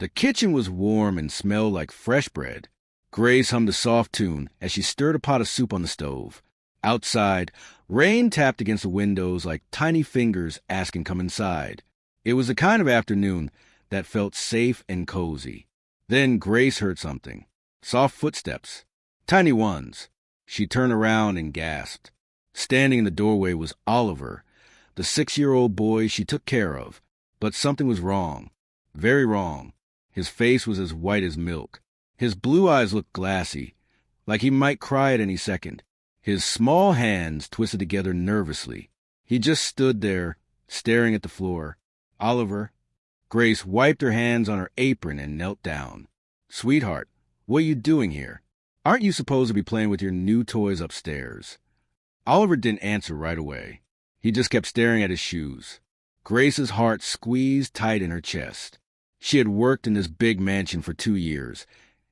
The kitchen was warm and smelled like fresh bread. Grace hummed a soft tune as she stirred a pot of soup on the stove. Outside, rain tapped against the windows like tiny fingers asking come inside. It was the kind of afternoon that felt safe and cozy. Then Grace heard something. Soft footsteps. Tiny ones. She turned around and gasped. Standing in the doorway was Oliver, the 6-year-old boy she took care of. But something was wrong. Very wrong. His face was as white as milk. His blue eyes looked glassy, like he might cry at any second. His small hands twisted together nervously. He just stood there, staring at the floor. Oliver. Grace wiped her hands on her apron and knelt down. Sweetheart, what are you doing here? Aren't you supposed to be playing with your new toys upstairs? Oliver didn't answer right away. He just kept staring at his shoes. Grace's heart squeezed tight in her chest. She had worked in this big mansion for 2 years,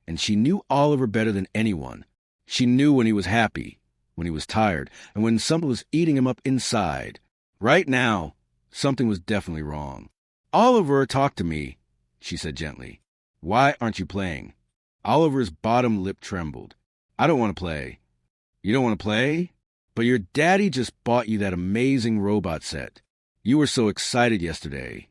and she knew Oliver better than anyone. She knew when he was happy, when he was tired, and when something was eating him up inside. Right now, something was definitely wrong. Oliver, talk to me, she said gently. Why aren't you playing? Oliver's bottom lip trembled. I don't want to play. You don't want to play? But your daddy just bought you that amazing robot set. You were so excited yesterday.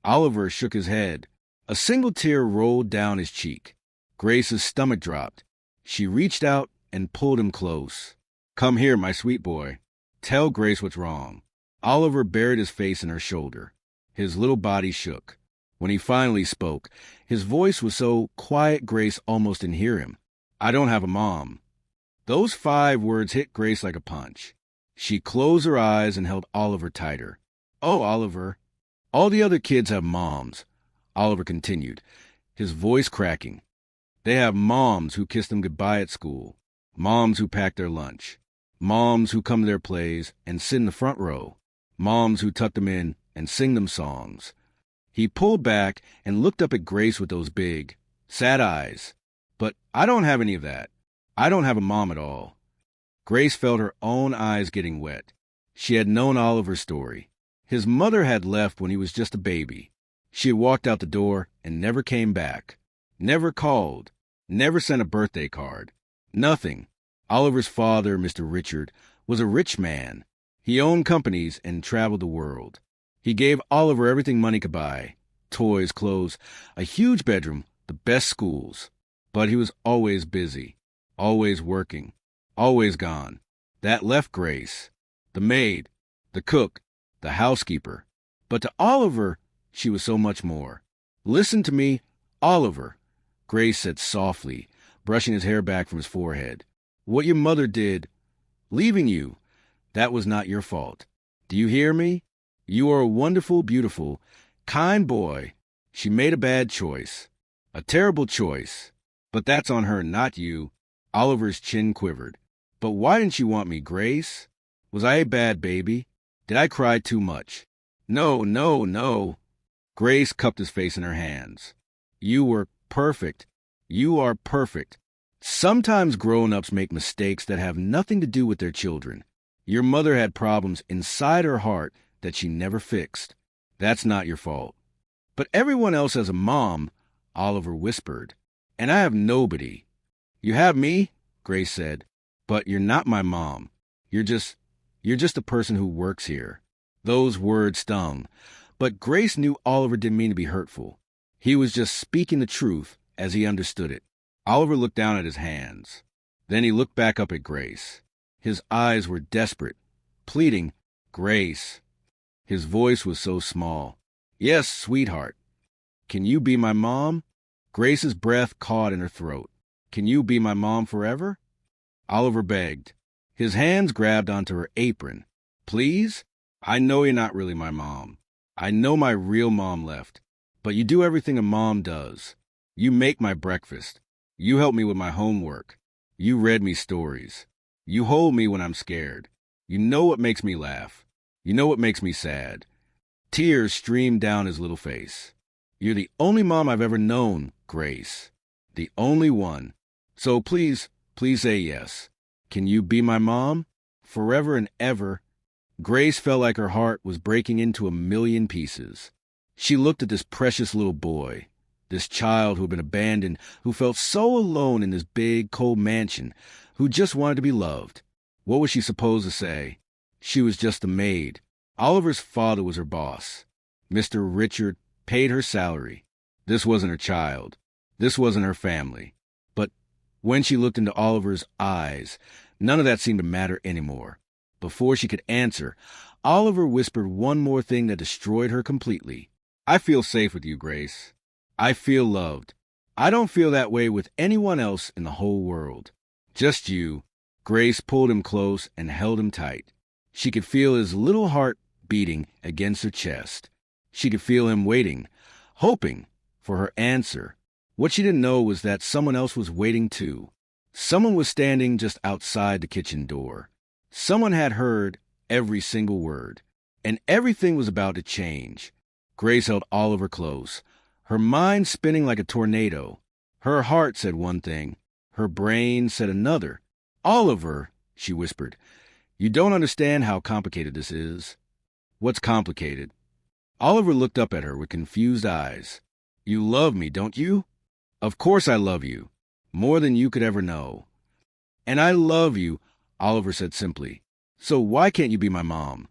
Oliver shook his head. A single tear rolled down his cheek. Grace's stomach dropped. She reached out and pulled him close. Come here, my sweet boy. Tell Grace what's wrong. Oliver buried his face in her shoulder. His little body shook. When he finally spoke, his voice was so quiet Grace almost didn't hear him. I don't have a mom. Those 5 words hit Grace like a punch. She closed her eyes and held Oliver tighter. Oh, Oliver. All the other kids have moms, Oliver continued, his voice cracking. They have moms who kiss them goodbye at school, moms who pack their lunch, moms who come to their plays and sit in the front row, moms who tuck them in and sing them songs. He pulled back and looked up at Grace with those big, sad eyes. But I don't have any of that. I don't have a mom at all. Grace felt her own eyes getting wet. She had known Oliver's story. His mother had left when he was just a baby. She had walked out the door and never came back. Never called. Never sent a birthday card. Nothing. Oliver's father, Mr. Richard, was a rich man. He owned companies and traveled the world. He gave Oliver everything money could buy. Toys, clothes, a huge bedroom, the best schools. But he was always busy. Always working. Always gone. That left Grace. The maid. The cook. The housekeeper. But to Oliver, she was so much more. Listen to me, Oliver, Grace said softly, brushing his hair back from his forehead. What your mother did, leaving you, that was not your fault. Do you hear me? You are a wonderful, beautiful, kind boy. She made a bad choice. A terrible choice. But that's on her, not you. Oliver's chin quivered. But why didn't you want me, Grace? Was I a bad baby? Did I cry too much? No, no, no. Grace cupped his face in her hands. You were perfect. You are perfect. Sometimes grown-ups make mistakes that have nothing to do with their children. Your mother had problems inside her heart that she never fixed. That's not your fault. But everyone else has a mom, Oliver whispered. And I have nobody. You have me, Grace said. But you're not my mom. You're just a person who works here. Those words stung. But Grace knew Oliver didn't mean to be hurtful. He was just speaking the truth as he understood it. Oliver looked down at his hands. Then he looked back up at Grace. His eyes were desperate, pleading, Grace. His voice was so small. Yes, sweetheart. Can you be my mom? Grace's breath caught in her throat. Can you be my mom forever? Oliver begged. His hands grabbed onto her apron. Please? I know you're not really my mom. I know my real mom left. But you do everything a mom does. You make my breakfast. You help me with my homework. You read me stories. You hold me when I'm scared. You know what makes me laugh. You know what makes me sad. Tears streamed down his little face. You're the only mom I've ever known, Grace. The only one. So please say yes. Can you be my mom? Forever and ever. Grace felt like her heart was breaking into 1,000,000 pieces. She looked at this precious little boy, This child who had been abandoned, who felt so alone in this big, cold mansion, who just wanted to be loved. What was she supposed to say? She was just a maid. Oliver's father was her boss. Mr. Richard paid her salary. This wasn't her child. This wasn't her family. But when she looked into Oliver's eyes, none of that seemed to matter anymore. Before she could answer, Oliver whispered one more thing that destroyed her completely. I feel safe with you, Grace. I feel loved. I don't feel that way with anyone else in the whole world. Just you. Grace pulled him close and held him tight. She could feel his little heart beating against her chest. She could feel him waiting, hoping for her answer. What she didn't know was that someone else was waiting too. Someone was standing just outside the kitchen door. Someone had heard every single word, and everything was about to change. Grace held Oliver close, her mind spinning like a tornado. Her heart said one thing, her brain said another. Oliver, she whispered, you don't understand how complicated this is. What's complicated? Oliver looked up at her with confused eyes. You love me, don't you? Of course I love you, more than you could ever know. And I love you, Oliver said simply. So why can't you be my mom?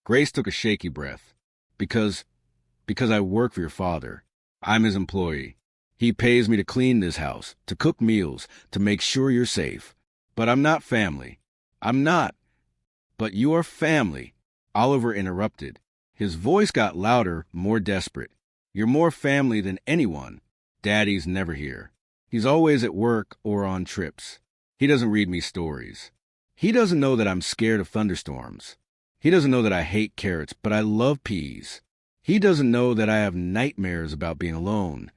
Grace took a shaky breath. Because I work for your father. I'm his employee. He pays me to clean this house, to cook meals, to make sure you're safe. But I'm not family. I'm not. But you are family, Oliver interrupted. His voice got louder, more desperate. You're more family than anyone. Daddy's never here. He's always at work or on trips. He doesn't read me stories. He doesn't know that I'm scared of thunderstorms. He doesn't know that I hate carrots, but I love peas. He doesn't know that I have nightmares about being alone.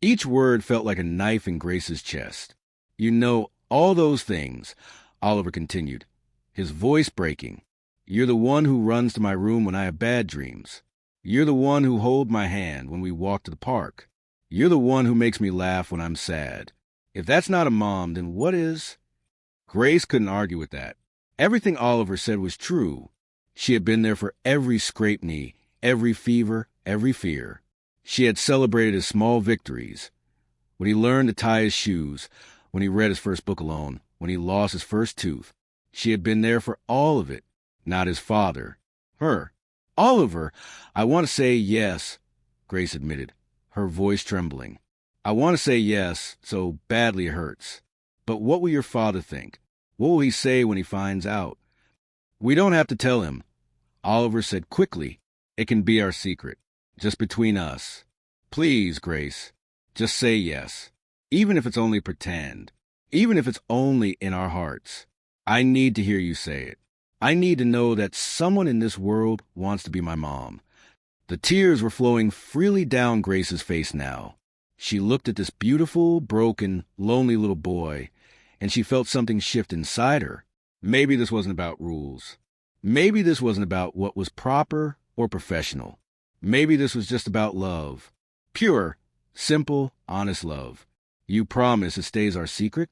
Each word felt like a knife in Grace's chest. You know all those things, Oliver continued, his voice breaking. You're the one who runs to my room when I have bad dreams. You're the one who holds my hand when we walk to the park. You're the one who makes me laugh when I'm sad. If that's not a mom, then what is? Grace couldn't argue with that. Everything Oliver said was true. She had been there for every scraped knee, every fever, every fear. She had celebrated his small victories. When he learned to tie his shoes, when he read his first book alone, when he lost his first tooth. She had been there for all of it. Not his father. Her. Oliver, I want to say yes, Grace admitted, her voice trembling. I want to say yes, so badly it hurts. But what will your father think? What will he say when he finds out? We don't have to tell him, Oliver said quickly. It can be our secret, just between us. Please, Grace, just say yes, even if it's only pretend, even if it's only in our hearts. I need to hear you say it. I need to know that someone in this world wants to be my mom. The tears were flowing freely down Grace's face now. She looked at this beautiful, broken, lonely little boy, and she felt something shift inside her. Maybe this wasn't about rules. Maybe this wasn't about what was proper or professional. Maybe this was just about love. Pure, simple, honest love. You promise it stays our secret?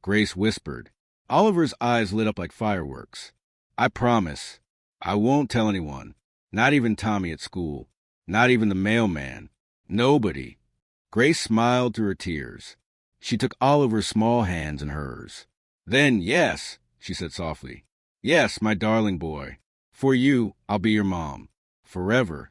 Grace whispered. Oliver's eyes lit up like fireworks. I promise. I won't tell anyone. Not even Tommy at school. Not even the mailman. Nobody. Grace smiled through her tears. She took Oliver's small hands in hers. Then, yes, she said softly. Yes, my darling boy. For you, I'll be your mom. Forever.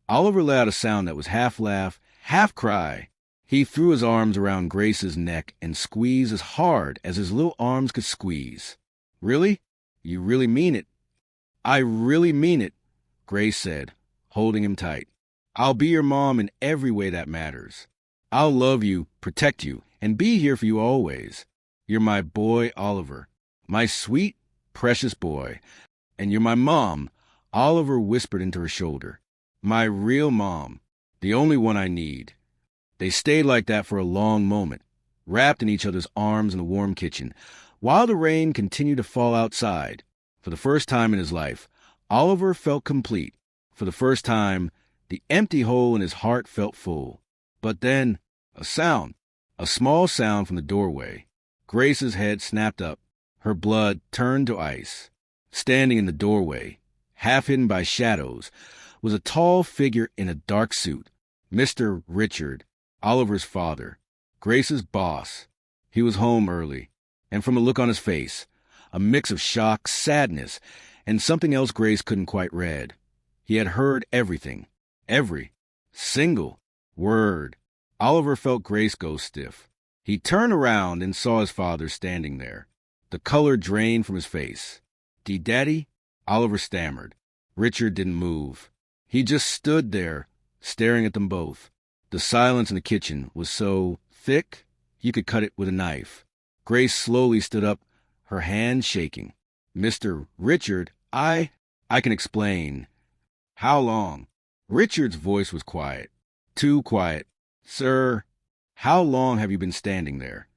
Oliver let out a sound that was half laugh, half cry. He threw his arms around Grace's neck and squeezed as hard as his little arms could squeeze. Really? You really mean it? I really mean it, Grace said, holding him tight. I'll be your mom in every way that matters. I'll love you, protect you, and be here for you always. You're my boy, Oliver. My sweet, precious boy. And you're my mom, Oliver whispered into her shoulder. My real mom. The only one I need. They stayed like that for a long moment, wrapped in each other's arms in the warm kitchen, while the rain continued to fall outside. For the first time in his life, Oliver felt complete. For the first time, the empty hole in his heart felt full. But then, a sound, a small sound from the doorway. Grace's head snapped up. Her blood turned to ice. Standing in the doorway, half hidden by shadows, was a tall figure in a dark suit. Mr. Richard. Oliver's father, Grace's boss. He was home early, and from a look on his face, a mix of shock, sadness, and something else Grace couldn't quite read. He had heard everything, every single word. Oliver felt Grace go stiff. He turned around and saw his father standing there. The color drained from his face. "Daddy?" Oliver stammered. Richard didn't move. He just stood there, staring at them both. The silence in the kitchen was so thick, you could cut it with a knife. Grace slowly stood up, her hand shaking. "Mr. Richard, I can explain." "How long?" Richard's voice was quiet. Too quiet. "Sir, how long have you been standing there?"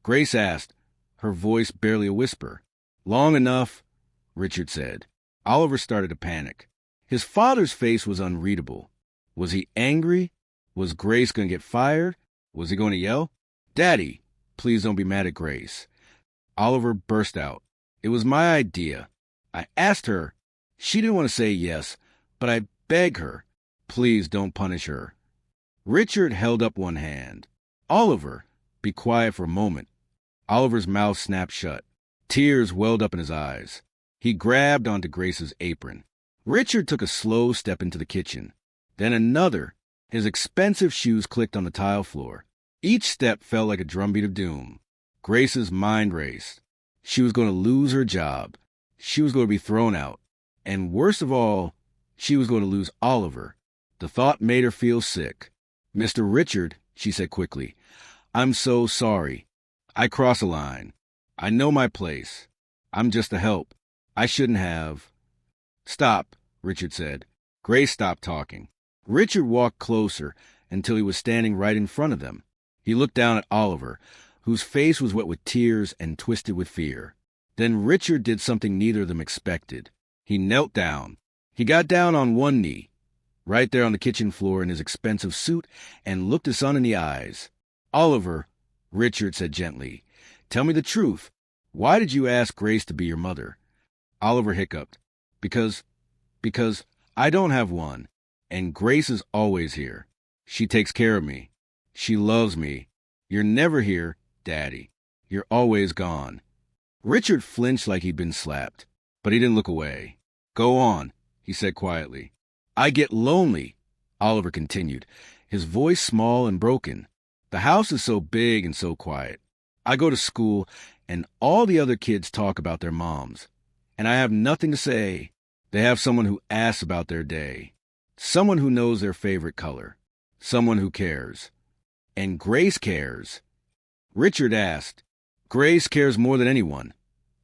Grace asked, her voice barely a whisper. "Long enough," Richard said. Oliver started to panic. His father's face was unreadable. Was he angry? Was Grace going to get fired? Was he going to yell? "Daddy, please don't be mad at Grace." Oliver burst out. "It was my idea. I asked her. She didn't want to say yes, but I begged her. Please don't punish her." Richard held up one hand. "Oliver, be quiet for a moment." Oliver's mouth snapped shut. Tears welled up in his eyes. He grabbed onto Grace's apron. Richard took a slow step into the kitchen. Then another. His expensive shoes clicked on the tile floor. Each step felt like a drumbeat of doom. Grace's mind raced. She was going to lose her job. She was going to be thrown out. And worst of all, she was going to lose Oliver. The thought made her feel sick. "Mr. Richard," she said quickly, "I'm so sorry. I crossed a line. I know my place. I'm just a help. I shouldn't have." "Stop," Richard said. Grace stopped talking. Richard walked closer until he was standing right in front of them. He looked down at Oliver, whose face was wet with tears and twisted with fear. Then Richard did something neither of them expected. He knelt down. He got down on one knee, right there on the kitchen floor in his expensive suit, and looked his son in the eyes. "Oliver," Richard said gently, "tell me the truth. Why did you ask Grace to be your mother?" Oliver hiccuped. Because I don't have one, and Grace is always here. She takes care of me. She loves me. You're never here, Daddy. You're always gone." Richard flinched like he'd been slapped, but he didn't look away. "Go on," he said quietly. "I get lonely," Oliver continued, his voice small and broken. "The house is so big and so quiet. I go to school, and all the other kids talk about their moms. And I have nothing to say. They have someone who asks about their day. Someone who knows their favorite color. Someone who cares. And Grace cares." Richard asked. "Grace cares more than anyone,"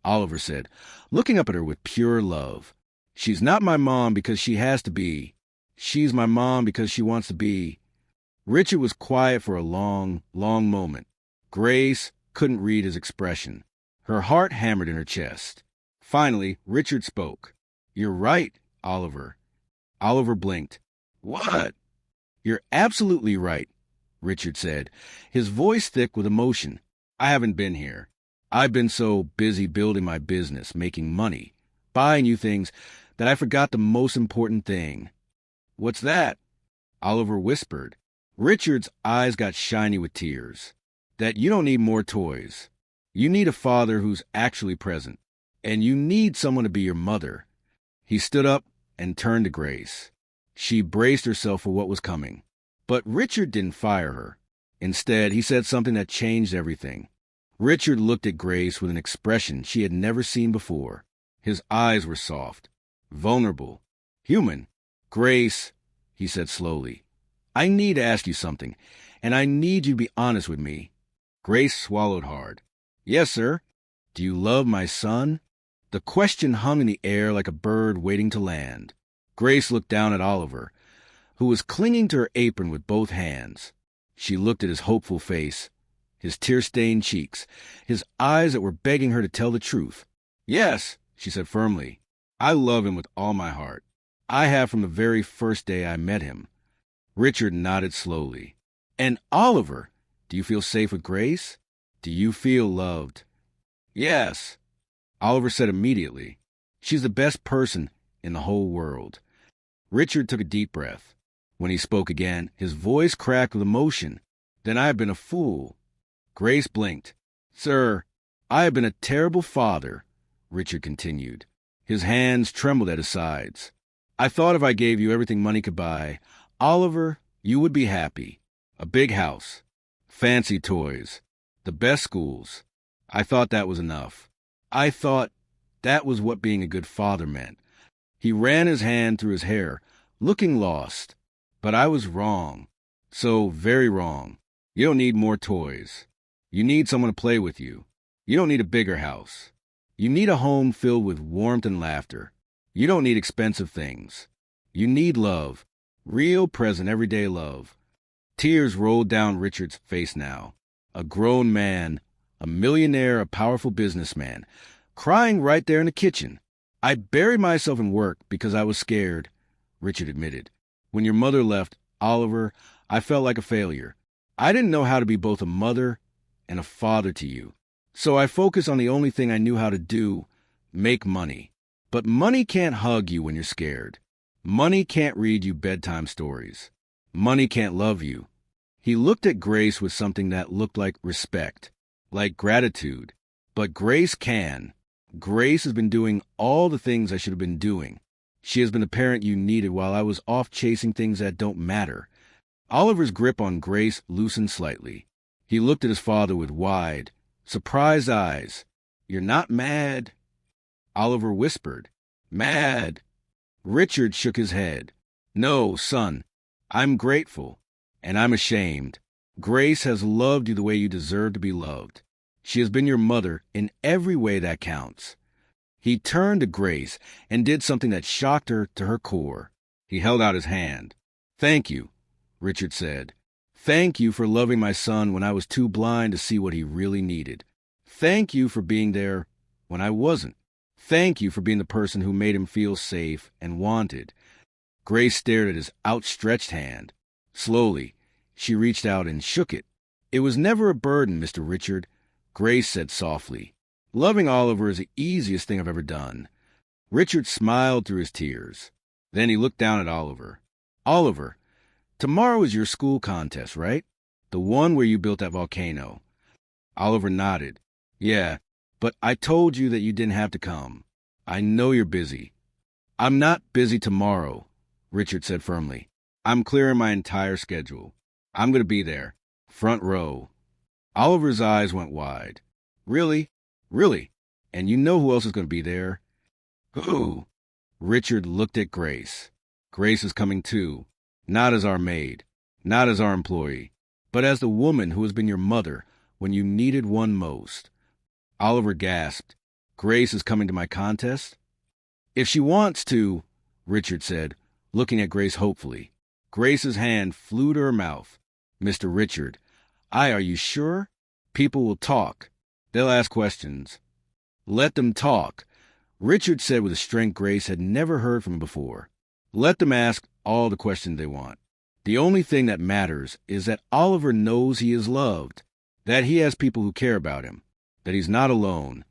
Oliver said, looking up at her with pure love. "She's not my mom because she has to be. She's my mom because she wants to be." Richard was quiet for a long, long moment. Grace couldn't read his expression. Her heart hammered in her chest. Finally, Richard spoke. "You're right, Oliver." Oliver blinked. "What?" "You're absolutely right," Richard said, his voice thick with emotion. "I haven't been here. I've been so busy building my business, making money, buying you things, that I forgot the most important thing." "What's that?" Oliver whispered. Richard's eyes got shiny with tears. "That you don't need more toys. You need a father who's actually present. And you need someone to be your mother." He stood up and turned to Grace. She braced herself for what was coming. But Richard didn't fire her. Instead, he said something that changed everything. Richard looked at Grace with an expression she had never seen before. His eyes were soft, vulnerable, human. "Grace," he said slowly, "I need to ask you something, and I need you to be honest with me." Grace swallowed hard. "Yes, sir." "Do you love my son?" The question hung in the air like a bird waiting to land. Grace looked down at Oliver, who was clinging to her apron with both hands. She looked at his hopeful face, his tear-stained cheeks, his eyes that were begging her to tell the truth. "Yes," she said firmly. "I love him with all my heart. I have from the very first day I met him." Richard nodded slowly. "And Oliver, do you feel safe with Grace? Do you feel loved?" "Yes," Oliver said immediately. "She's the best person in the whole world." Richard took a deep breath. When he spoke again, his voice cracked with emotion. Then I have been a fool. Grace blinked. Sir, I have been a terrible father, Richard continued. His hands trembled at his sides. I thought if I gave you everything money could buy, Oliver, you would be happy. A big house, fancy toys, the best schools. I thought that was enough. I thought that was what being a good father meant. He ran his hand through his hair, looking lost. But I was wrong. So very wrong. You don't need more toys. You need someone to play with you. You don't need a bigger house. You need a home filled with warmth and laughter. You don't need expensive things. You need love. Real, present, everyday love. Tears rolled down Richard's face now. A grown man, a millionaire, a powerful businessman, crying right there in the kitchen. I buried myself in work because I was scared, Richard admitted. When your mother left, Oliver, I felt like a failure. I didn't know how to be both a mother and a father to you. So I focused on the only thing I knew how to do, make money. But money can't hug you when you're scared. Money can't read you bedtime stories. Money can't love you. He looked at Grace with something that looked like respect, like gratitude. But Grace can. Grace has been doing all the things I should have been doing. She has been the parent you needed while I was off chasing things that don't matter. Oliver's grip on Grace loosened slightly. He looked at his father with wide, surprised eyes. You're not mad? Oliver whispered. Mad. Richard shook his head. No, son. I'm grateful. And I'm ashamed. Grace has loved you the way you deserve to be loved. She has been your mother in every way that counts. He turned to Grace and did something that shocked her to her core. He held out his hand. Thank you, Richard said. Thank you for loving my son when I was too blind to see what he really needed. Thank you for being there when I wasn't. Thank you for being the person who made him feel safe and wanted. Grace stared at his outstretched hand. Slowly, she reached out and shook it. It was never a burden, Mr. Richard, Grace said softly. Loving Oliver is the easiest thing I've ever done. Richard smiled through his tears. Then he looked down at Oliver. Oliver, tomorrow is your school contest, right? The one where you built that volcano. Oliver nodded. Yeah, but I told you that you didn't have to come. I know you're busy. I'm not busy tomorrow, Richard said firmly. I'm clearing my entire schedule. I'm going to be there. Front row. Oliver's eyes went wide. Really? Really? And you know who else is going to be there? Who? Richard looked at Grace. Grace is coming too. Not as our maid. Not as our employee. But as the woman who has been your mother when you needed one most. Oliver gasped. Grace is coming to my contest? If she wants to, Richard said, looking at Grace hopefully. Grace's hand flew to her mouth. Mr. Richard, are you sure? People will talk. They'll ask questions. Let them talk, Richard said with a strength Grace had never heard from him before. Let them ask all the questions they want. The only thing that matters is that Oliver knows he is loved, that he has people who care about him, that he's not alone.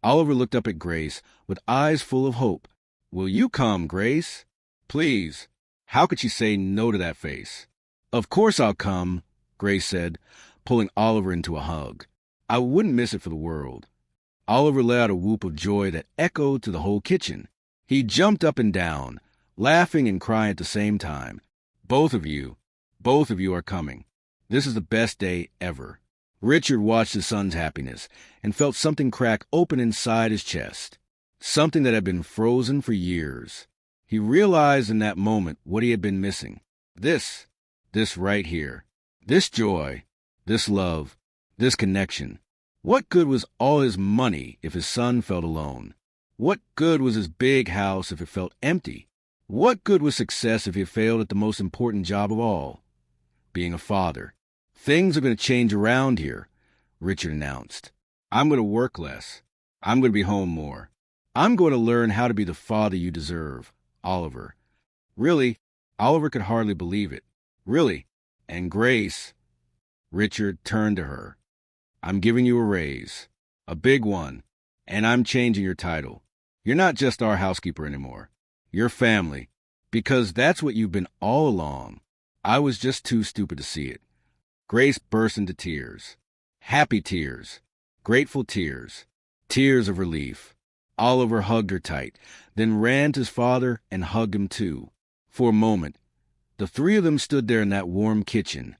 Oliver looked up at Grace with eyes full of hope. Will you come, Grace? Please. How could she say no to that face? Of course I'll come, Grace said, pulling Oliver into a hug. I wouldn't miss it for the world. Oliver let out a whoop of joy that echoed to the whole kitchen. He jumped up and down, laughing and crying at the same time. Both of you are coming. This is the best day ever. Richard watched his son's happiness and felt something crack open inside his chest, something that had been frozen for years. He realized in that moment what he had been missing. This right here. This joy, this love, this connection. What good was all his money if his son felt alone? What good was his big house if it felt empty? What good was success if he failed at the most important job of all, being a father? Things are going to change around here, Richard announced. I'm going to work less. I'm going to be home more. I'm going to learn how to be the father you deserve, Oliver. Really, Oliver could hardly believe it. Really. And Grace, Richard turned to her. I'm giving you a raise, a big one, and I'm changing your title. You're not just our housekeeper anymore. You're family, because that's what you've been all along. I was just too stupid to see it. Grace burst into tears. Happy tears. Grateful tears. Tears of relief. Oliver hugged her tight, then ran to his father and hugged him too. For a moment, the three of them stood there in that warm kitchen.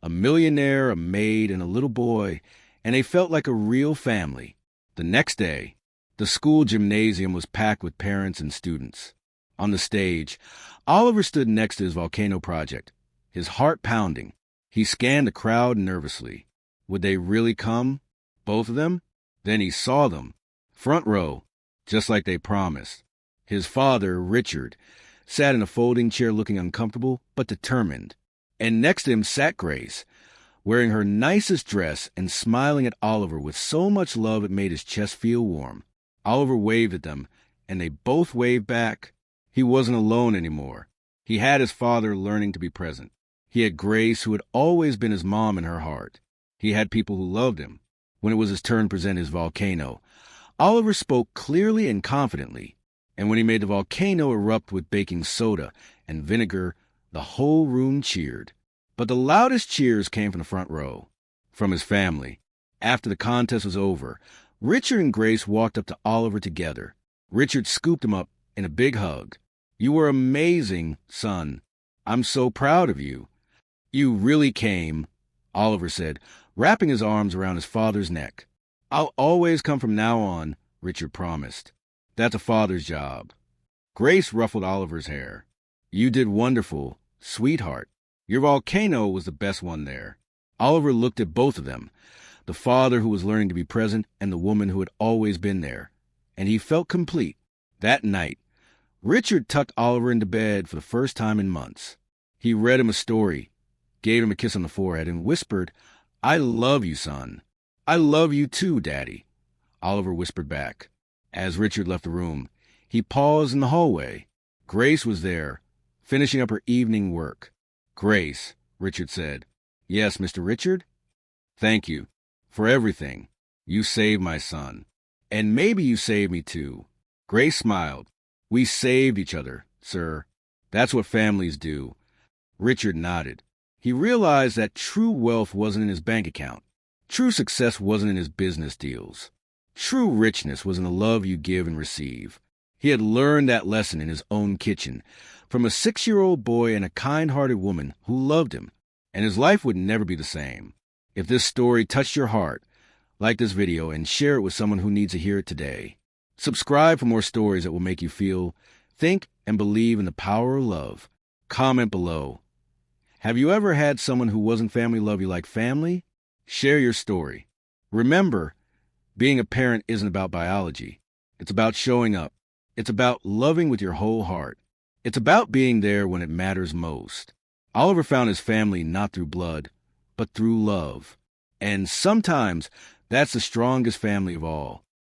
A millionaire, a maid, and a little boy, and they felt like a real family. The next day, the school gymnasium was packed with parents and students. On the stage, Oliver stood next to his volcano project, his heart pounding. He scanned the crowd nervously. Would they really come? Both of them? Then he saw them. Front row, just like they promised. His father, Richard, sat in a folding chair looking uncomfortable but determined. And next to him sat Grace, wearing her nicest dress and smiling at Oliver with so much love it made his chest feel warm. Oliver waved at them, and they both waved back. He wasn't alone anymore. He had his father learning to be present. He had Grace, who had always been his mom in her heart. He had people who loved him. When it was his turn to present his volcano, Oliver spoke clearly and confidently, and when he made the volcano erupt with baking soda and vinegar, the whole room cheered. But the loudest cheers came from the front row, from his family. After the contest was over, Richard and Grace walked up to Oliver together. Richard scooped him up in a big hug. "You were amazing, son. I'm so proud of you." "You really came," Oliver said, wrapping his arms around his father's neck. "I'll always come from now on," Richard promised. "That's a father's job." Grace ruffled Oliver's hair. "You did wonderful, sweetheart. Your volcano was the best one there." Oliver looked at both of them, the father who was learning to be present and the woman who had always been there, and he felt complete. That night, Richard tucked Oliver into bed for the first time in months. He read him a story, gave him a kiss on the forehead, and whispered, "I love you, son." "I love you too, Daddy," Oliver whispered back. As Richard left the room, he paused in the hallway. Grace was there, finishing up her evening work. "Grace," Richard said. "Yes, Mr. Richard?" "Thank you for everything. You saved my son. And maybe you saved me too." Grace smiled. "We saved each other, sir. That's what families do." Richard nodded. He realized that true wealth wasn't in his bank account. True success wasn't in his business deals. True richness was in the love you give and receive. He had learned that lesson in his own kitchen, from a 6-year-old boy and a kind-hearted woman who loved him, and his life would never be the same. If this story touched your heart, like this video and share it with someone who needs to hear it today. Subscribe for more stories that will make you feel, think, and believe in the power of love. Comment below. Have you ever had someone who wasn't family love you like family? Share your story. Remember, being a parent isn't about biology. It's about showing up. It's about loving with your whole heart. It's about being there when it matters most. Oliver found his family not through blood, but through love. And sometimes that's the strongest family of all.